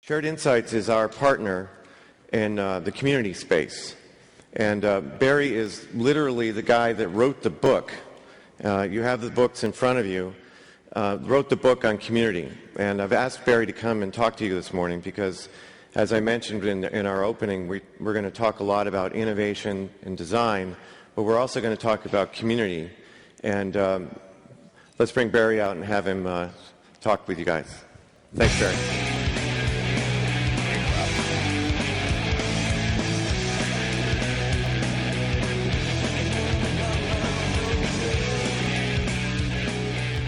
Shared Insights is our partner in the community space. And Barry is literally the guy that wrote the book. You have the books in front of you. Wrote the book on community. And I've asked Barry to come and talk to you this morning because, as I mentioned in our opening, we're going to talk a lot about innovation and design, but we're also going to talk about community. And let's bring Barry out and have him talk with you guys. Thanks, Barry.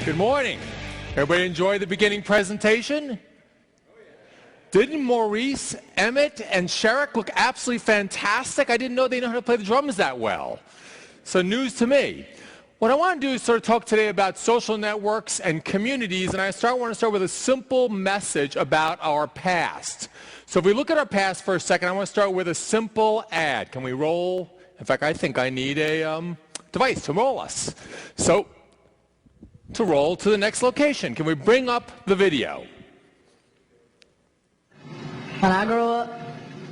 Good morning. Everybody enjoy the beginning presentation? Didn't Maurice, Emmett, and Sherrick look absolutely fantastic? I didn't know they know how to play the drums that well. So news to me. What I want to do is sort of talk today about social networks and communities, and I want to start with a simple message about our past. So if we look at our past for a second, I want to start with a simple ad. Can we roll? In fact, I think I need a device to roll us. So to roll to the next location, can we bring up the video? When I grow up,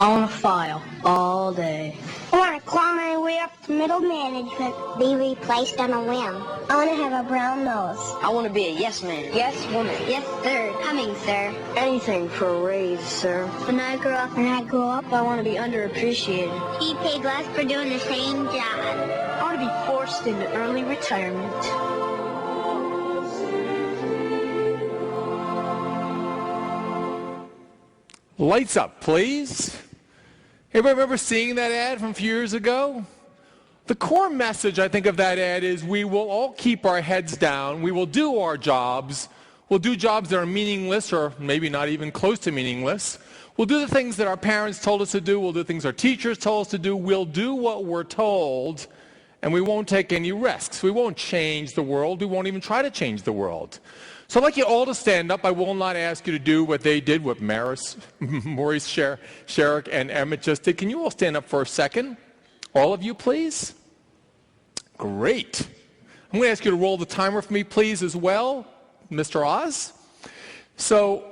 I want to file all day. I want to claw my way up to middle management. Be replaced on a whim. I want to have a brown nose. I want to be a yes man. Yes woman. Yes sir. Coming sir. Anything for a raise, sir. When I grow up, I want to be underappreciated. be paid less for doing the same job. I want to be forced into early retirement. Lights up, please. Everybody remember seeing that ad from a few years ago? The core message, I think, of that ad is we will all keep our heads down. We will do our jobs. We'll do jobs that are meaningless or maybe not even close to meaningless. We'll do the things that our parents told us to do. We'll do things our teachers told us to do. We'll do what we're told, and we won't take any risks. We won't change the world. We won't even try to change the world. So I'd like you all to stand up. I will not ask you to do what they did, what Maurice, Sherrick, and Emmett just did. Can you all stand up for a second? All of you, please. Great. I'm going to ask you to roll the timer for me, please, as well, Mr. Oz. So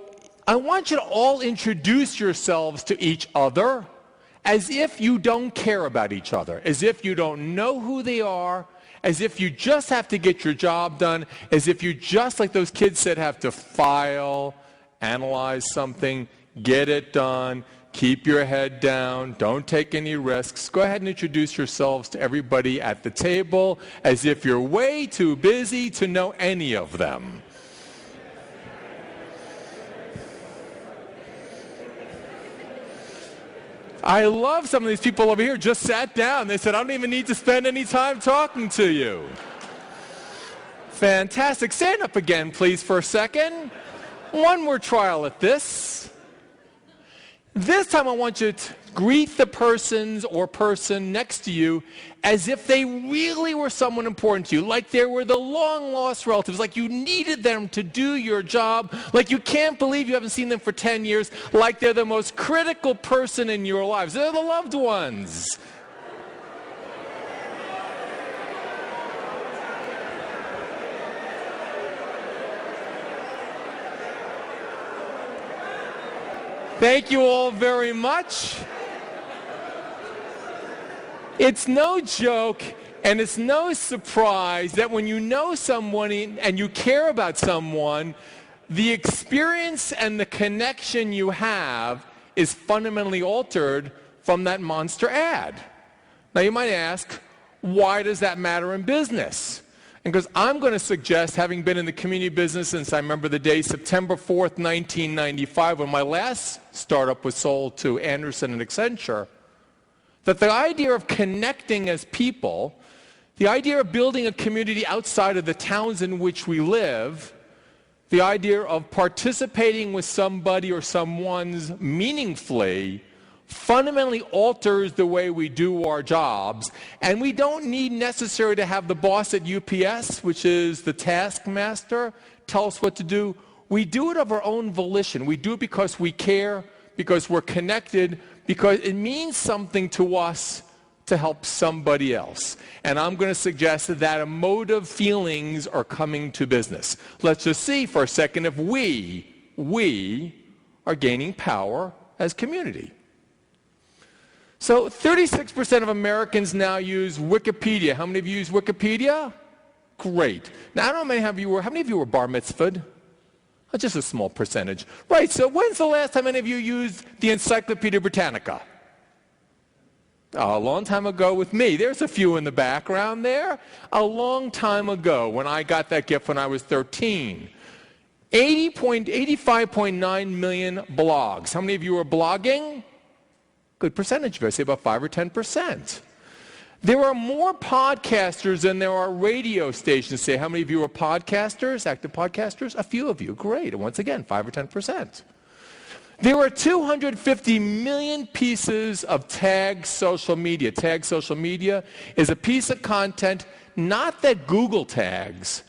I want you to all introduce yourselves to each other as if you don't care about each other, as if you don't know who they are, as if you just have to get your job done, as if you just, like those kids said, have to file, analyze something, get it done, keep your head down, don't take any risks. Go ahead and introduce yourselves to everybody at the table as if you're way too busy to know any of them. I love some of these people over here just sat down. They said, I don't even need to spend any time talking to you. Fantastic. Stand up again, please, for a second. One more trial at this. This time I want you to greet the person next to you as if they really were someone important to you, like they were the long-lost relatives, like you needed them to do your job, like you can't believe you haven't seen them for 10 years, like they're the most critical person in your lives. They're the loved ones. Thank you all very much. It's no joke and it's no surprise that when you know someone and you care about someone, the experience and the connection you have is fundamentally altered from that monster ad. Now you might ask, why does that matter in business? And because I'm going to suggest, having been in the community business since I remember the day September 4th, 1995, when my last startup was sold to Anderson and Accenture, that the idea of connecting as people, the idea of building a community outside of the towns in which we live, the idea of participating with somebody or someone's meaningfully fundamentally alters the way we do our jobs. And we don't need necessarily to have the boss at UPS, which is the taskmaster, tell us what to do. We do it of our own volition. We do it because we care, because we're connected, because it means something to us to help somebody else. And I'm going to suggest that emotive feelings are coming to business. Let's just see for a second if we are gaining power as community. So 36% of Americans now use Wikipedia. How many of you use Wikipedia? Great. Now, I don't know how many of you were bar mitzvahed? Oh, just a small percentage. Right, so when's the last time any of you used the Encyclopedia Britannica? Oh, a long time ago with me. There's a few in the background there. A long time ago when I got that gift when I was 13. 85.9 million blogs. How many of you are blogging? Good percentage of it. I say about 5 or 10%. There are more podcasters than there are radio stations. Say, how many of you are podcasters, active podcasters? A few of you. Great. And once again, 5 or 10%. There are 250 million pieces of tagged social media. Tagged social media is a piece of content, not that Google tags,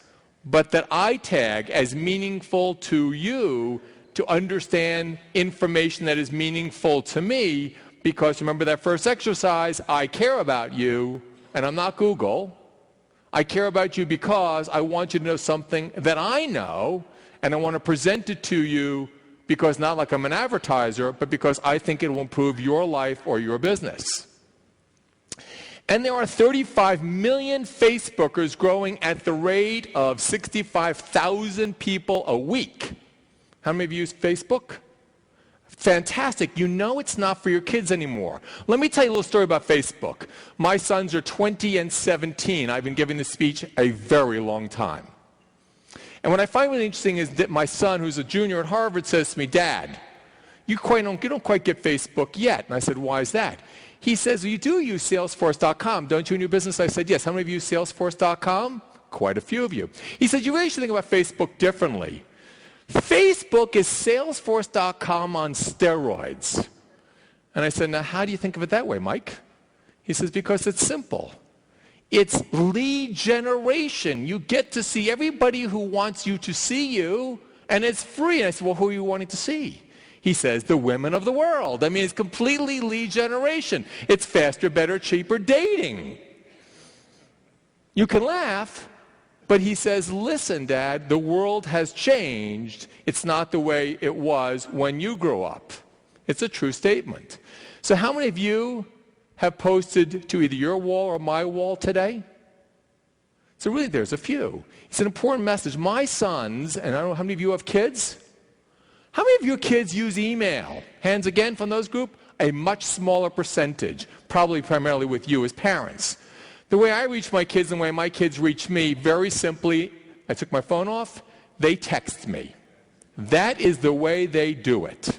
but that I tag as meaningful to you to understand information that is meaningful to me. Because remember that first exercise, I care about you, and I'm not Google. I care about you because I want you to know something that I know, and I want to present it to you because not like I'm an advertiser, but because I think it will improve your life or your business. And there are 35 million Facebookers growing at the rate of 65,000 people a week. How many of you use Facebook? Fantastic. You know it's not for your kids anymore. Let me tell you a little story about Facebook. My sons are 20 and 17. I've been giving this speech a very long time. And what I find really interesting is that my son, who's a junior at Harvard, says to me, Dad, you don't quite get Facebook yet. And I said, why is that? He says, well, you do use Salesforce.com, don't you, in your business? I said, yes. How many of you use Salesforce.com? Quite a few of you. He said, you really should think about Facebook differently. Facebook is Salesforce.com on steroids. And I said, now how do you think of it that way, Mike? He says, because it's simple. It's lead generation. You get to see everybody who wants you to see you, and it's free. And I said, well, who are you wanting to see? He says, the women of the world. I mean, it's completely lead generation. It's faster, better, cheaper dating. You can laugh, but he says, listen, Dad, the world has changed. It's not the way it was when you grew up. It's a true statement. So how many of you have posted to either your wall or my wall today? So really, there's a few. It's an important message. My sons, and I don't know how many of you have kids? How many of your kids use email? Hands again from those group? A much smaller percentage, probably primarily with you as parents. The way I reach my kids and the way my kids reach me, very simply, I took my phone off, they text me. That is the way they do it.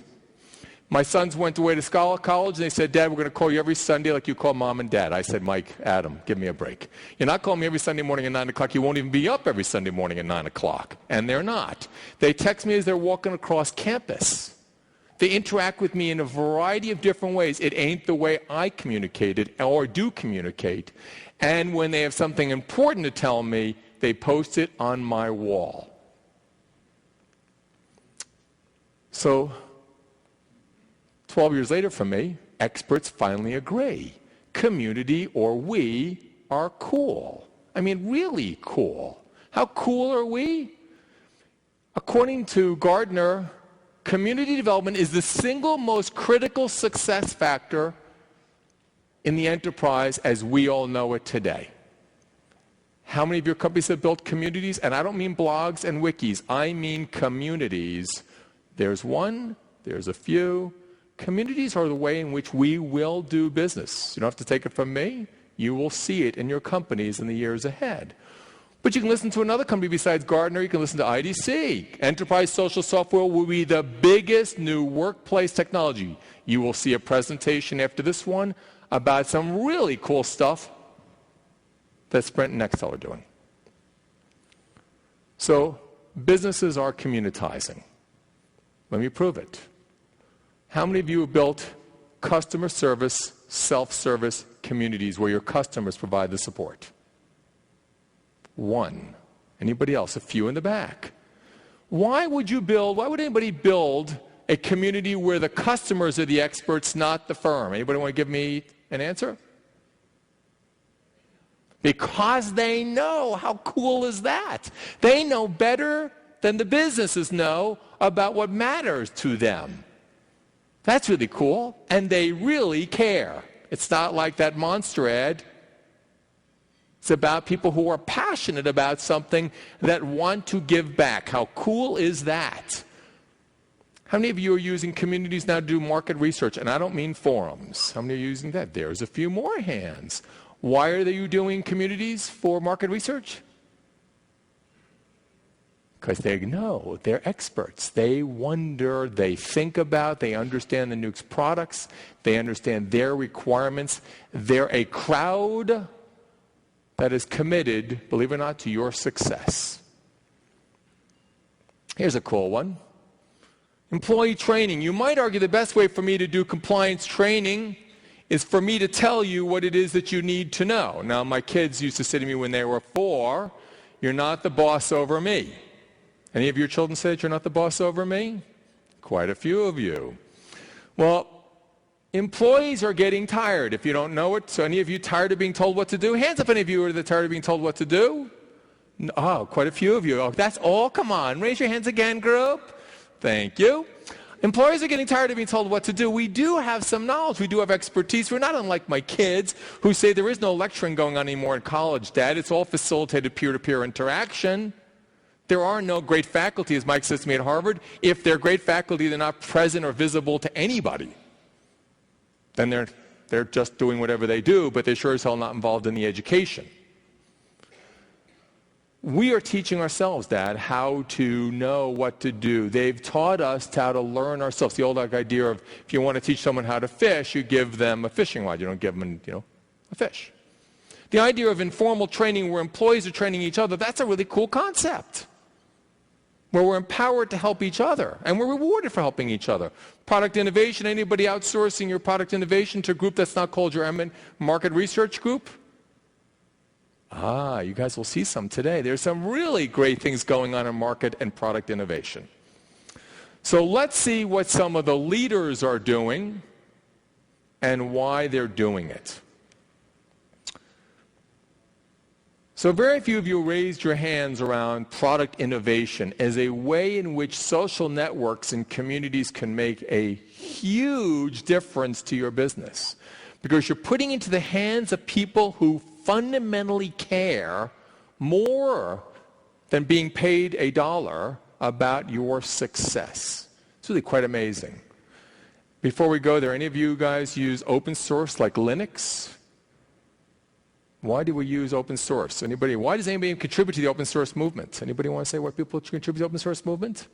My sons went away to college, and they said, Dad, we're going to call you every Sunday like you call Mom and Dad. I said, Mike, Adam, give me a break. You're not calling me every Sunday morning at 9 o'clock. You won't even be up every Sunday morning at 9 o'clock. And they're not. They text me as they're walking across campus. They interact with me in a variety of different ways. It ain't the way I communicated or do communicate. And when they have something important to tell me, they post it on my wall. So 12 years later from me, experts finally agree. Community, or we, are cool. I mean, really cool. How cool are we? According to Gardner, community development is the single most critical success factor in the enterprise as we all know it today. How many of your companies have built communities? And I don't mean blogs and wikis. I mean communities. There's one, there's a few. Communities are the way in which we will do business. You don't have to take it from me. You will see it in your companies in the years ahead. But you can listen to another company besides Gardner. You can listen to IDC. Enterprise Social Software will be the biggest new workplace technology. You will see a presentation after this one about some really cool stuff that Sprint and Nextel are doing. So businesses are communitizing. Let me prove it. How many of you have built customer service, self-service communities where your customers provide the support? One. Anybody else? A few in the back. Why would anybody build a community where the customers are the experts, not the firm? Anybody want to give me an answer? Because they know. How cool is that? They know better than the businesses know about what matters to them. That's really cool. And they really care. It's not like that monster ad. It's about people who are passionate about something that want to give back. How cool is that? How many of you are using communities now to do market research? And I don't mean forums. How many are using that? There's a few more hands. Why are you doing communities for market research? Because they know, they're experts. They wonder, they think about, they understand the Nuke's products, they understand their requirements. They're a crowd that is committed, believe it or not, to your success. Here's a cool one. Employee training. You might argue the best way for me to do compliance training is for me to tell you what it is that you need to know. Now, my kids used to say to me when they were 4, "You're not the boss over me." Any of your children said you're not the boss over me? Quite a few of you. Well, employees are getting tired, if you don't know it. So any of you tired of being told what to do? Hands up any of you are tired of being told what to do? Oh, quite a few of you. Oh, that's all. Come on. Raise your hands again, group. Thank you. Employees are getting tired of being told what to do. We do have some knowledge. We do have expertise. We're not unlike my kids who say there is no lecturing going on anymore in college, Dad. It's all facilitated peer-to-peer interaction. There are no great faculty, as Mike says to me at Harvard. If they're great faculty, they're not present or visible to anybody. Then they're just doing whatever they do, but they're sure as hell not involved in the education. We are teaching ourselves, Dad, how to know what to do. They've taught us how to learn ourselves. The old idea of if you want to teach someone how to fish, you give them a fishing rod. You don't give them, a fish. The idea of informal training where employees are training each other, that's a really cool concept. Where we're empowered to help each other, and we're rewarded for helping each other. Product innovation, anybody outsourcing your product innovation to a group that's not called your market research group? You guys will see some today. There's some really great things going on in market and product innovation. So let's see what some of the leaders are doing and why they're doing it. So very few of you raised your hands around product innovation as a way in which social networks and communities can make a huge difference to your business. Because you're putting into the hands of people who fundamentally care more than being paid $1 about your success. It's really quite amazing. Before we go there, any of you guys use open source like Linux? Why do we use open source? Why does anybody contribute to the open source movement? Anybody want to say why people contribute to the open source movement?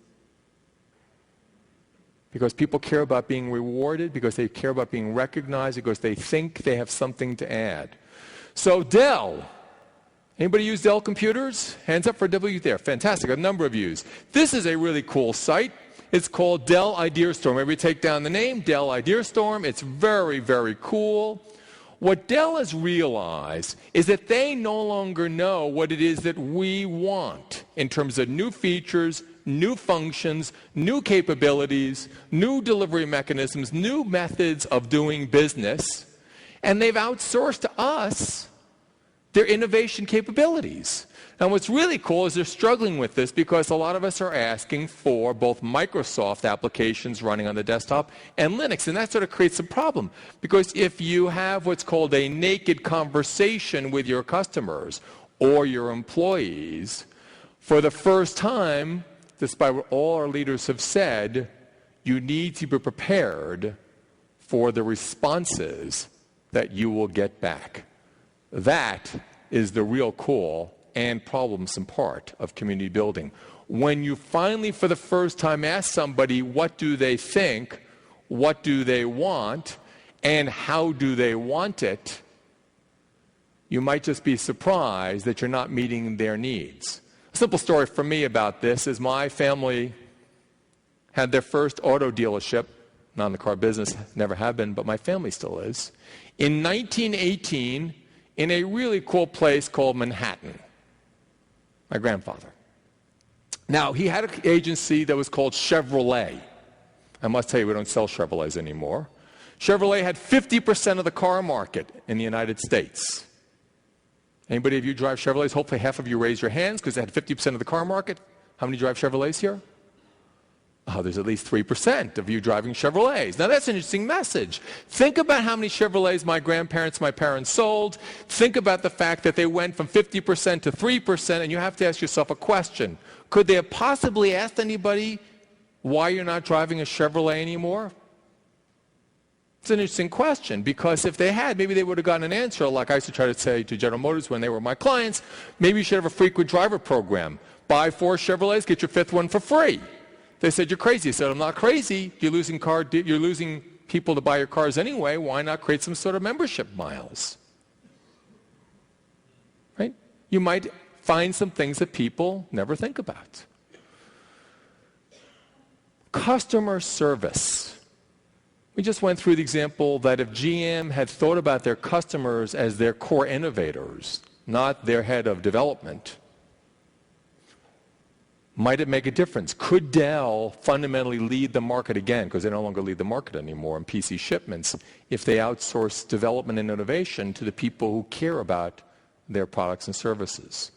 Because people care about being rewarded, because they care about being recognized, because they think they have something to add. So Dell. Anybody use Dell computers? Hands up for W there. Fantastic. A number of yous. This is a really cool site. It's called Dell IdeaStorm. Maybe take down the name, Dell IdeaStorm. It's very, very cool. What Dell has realized is that they no longer know what it is that we want in terms of new features, new functions, new capabilities, new delivery mechanisms, new methods of doing business. And they've outsourced to us their innovation capabilities. And what's really cool is they're struggling with this because a lot of us are asking for both Microsoft applications running on the desktop and Linux. And that sort of creates a problem. Because if you have what's called a naked conversation with your customers or your employees, for the first time, despite what all our leaders have said, you need to be prepared for the responses that you will get back. That is the real cool and problemsome part of community building. When you finally, for the first time, ask somebody what do they think, what do they want, and how do they want it, you might just be surprised that you're not meeting their needs. A simple story for me about this is my family had their first auto dealership, not in the car business, never have been, but my family still is, in 1918 in a really cool place called Manhattan. My grandfather. Now, he had an agency that was called Chevrolet. I must tell you, we don't sell Chevrolets anymore. Chevrolet had 50% of the car market in the United States. Anybody of you drive Chevrolets? Hopefully half of you raise your hands because they had 50% of the car market. How many drive Chevrolets here? Oh, there's at least 3% of you driving Chevrolets. Now that's an interesting message. Think about how many Chevrolets my grandparents, my parents sold. Think about the fact that they went from 50% to 3%, and you have to ask yourself a question. Could they have possibly asked anybody why you're not driving a Chevrolet anymore? It's an interesting question, because if they had, maybe they would have gotten an answer, like I used to try to say to General Motors when they were my clients, maybe you should have a frequent driver program. Buy 4 Chevrolets, get your 5th one for free. They said, you're crazy. I said, I'm not crazy. You're losing people to buy your cars anyway. Why not create some sort of membership miles? Right? You might find some things that people never think about. Customer service. We just went through the example that if GM had thought about their customers as their core innovators, not their head of development, might it make a difference? Could Dell fundamentally lead the market again, because they no longer lead the market anymore in PC shipments, if they outsource development and innovation to the people who care about their products and services?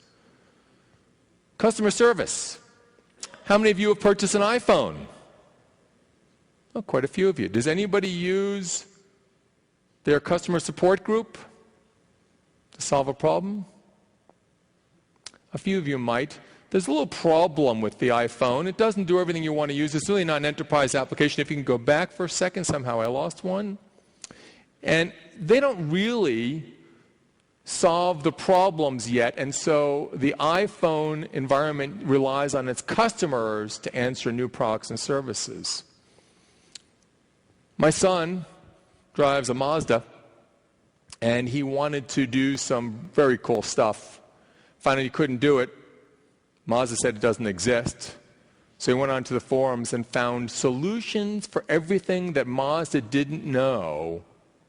Customer service. How many of you have purchased an iPhone? Oh, quite a few of you. Does anybody use their customer support group to solve a problem? A few of you might. There's a little problem with the iPhone. It doesn't do everything you want to use. It's really not an enterprise application. If you can go back for a second, somehow I lost one. And they don't really solve the problems yet. And so the iPhone environment relies on its customers to answer new products and services. My son drives a Mazda, and he wanted to do some very cool stuff. Finally, he couldn't do it. Mazda said it doesn't exist. So he went onto the forums and found solutions for everything that Mazda didn't know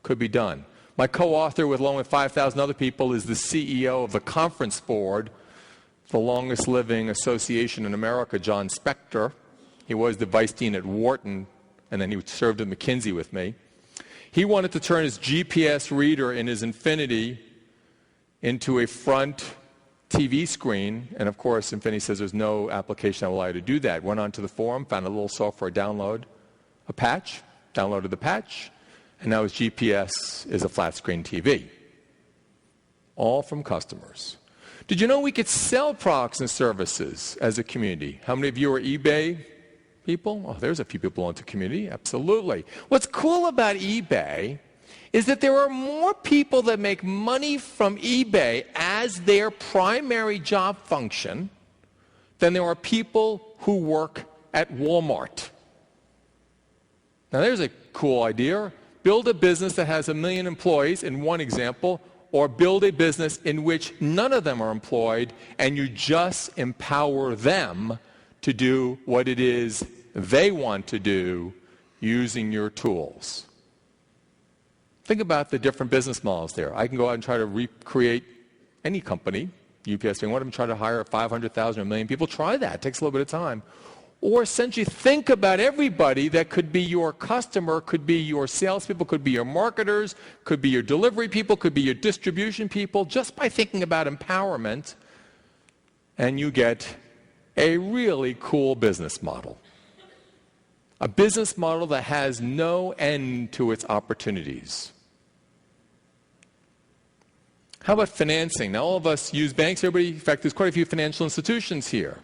could be done. My co-author, along with 5,000 other people, is the CEO of the Conference Board, the longest living association in America, John Spector. He was the vice dean at Wharton, and then he served at McKinsey with me. He wanted to turn his GPS reader in his Infiniti into a front TV screen, and of course Infiniti says there's no application that will allow you to do that. Went onto the forum, found a little software download, a patch, downloaded the patch, and now his GPS is a flat screen TV. All from customers. Did you know we could sell products and services as a community? How many of you are eBay people? Oh, there's a few people into community, absolutely. What's cool about eBay is that there are more people that make money from eBay as their primary job function than there are people who work at Walmart. Now there's a cool idea. Build a business that has 1 million employees, in one example, or build a business in which none of them are employed and you just empower them to do what it is they want to do using your tools. Think about the different business models there. I can go out and try to recreate any company, UPS being one of them, try to hire 500,000 or 1 million people. Try that. It takes a little bit of time. Or essentially think about everybody that could be your customer, could be your salespeople, could be your marketers, could be your delivery people, could be your distribution people, just by thinking about empowerment, and you get a really cool business model. A business model that has no end to its opportunities. How about financing? Now all of us use banks. Everybody, in fact, there's quite a few financial institutions here.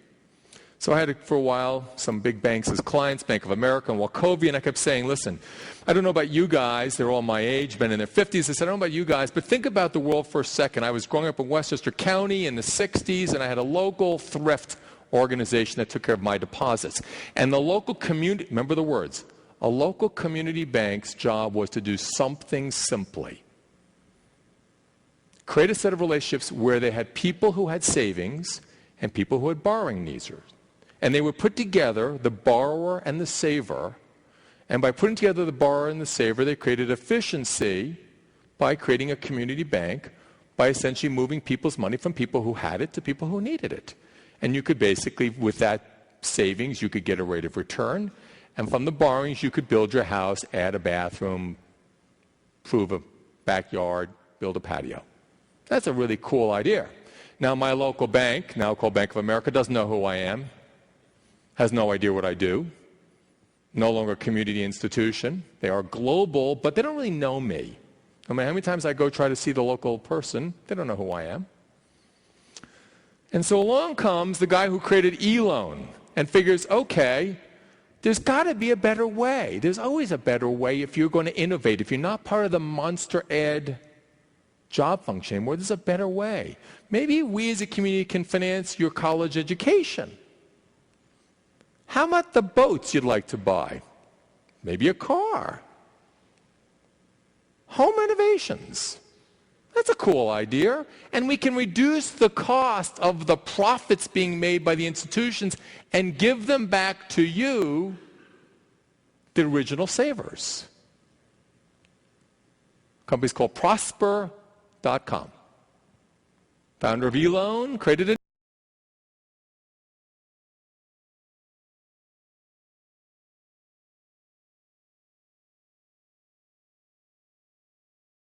So I had, for a while, some big banks as clients, Bank of America and Wachovia, and I kept saying, listen, I don't know about you guys. They're all my age, been in their 50s. I said, I don't know about you guys, but think about the world for a second. I was growing up in Westchester County in the 60s, and I had a local thrift organization that took care of my deposits. And the local community, remember the words, a local community bank's job was to do something simply. Create a set of relationships where they had people who had savings and people who had borrowing needs. And they would put together the borrower and the saver. And by putting together the borrower and the saver, they created efficiency by creating a community bank, by essentially moving people's money from people who had it to people who needed it. And you could basically, with that savings, you could get a rate of return. And from the borrowings, you could build your house, add a bathroom, improve a backyard, build a patio. That's a really cool idea. Now, my local bank, now called Bank of America, doesn't know who I am, has no idea what I do. no longer a community institution. They are global, but they don't really know me. No matter how many times I go try to see the local person, they don't know who I am. And so along comes the guy who created eLoan and figures, okay, there's got to be a better way. There's always a better way if you're going to innovate. If you're not part of the monster ed job function anymore, there's a better way. Maybe we as a community can finance your college education. How about the boats you'd like to buy? Maybe a car. Home renovations. That's a cool idea. And we can reduce the cost of the profits being made by the institutions and give them back to you, the original savers. Company's called Prosper.com. Founder of eLoan created a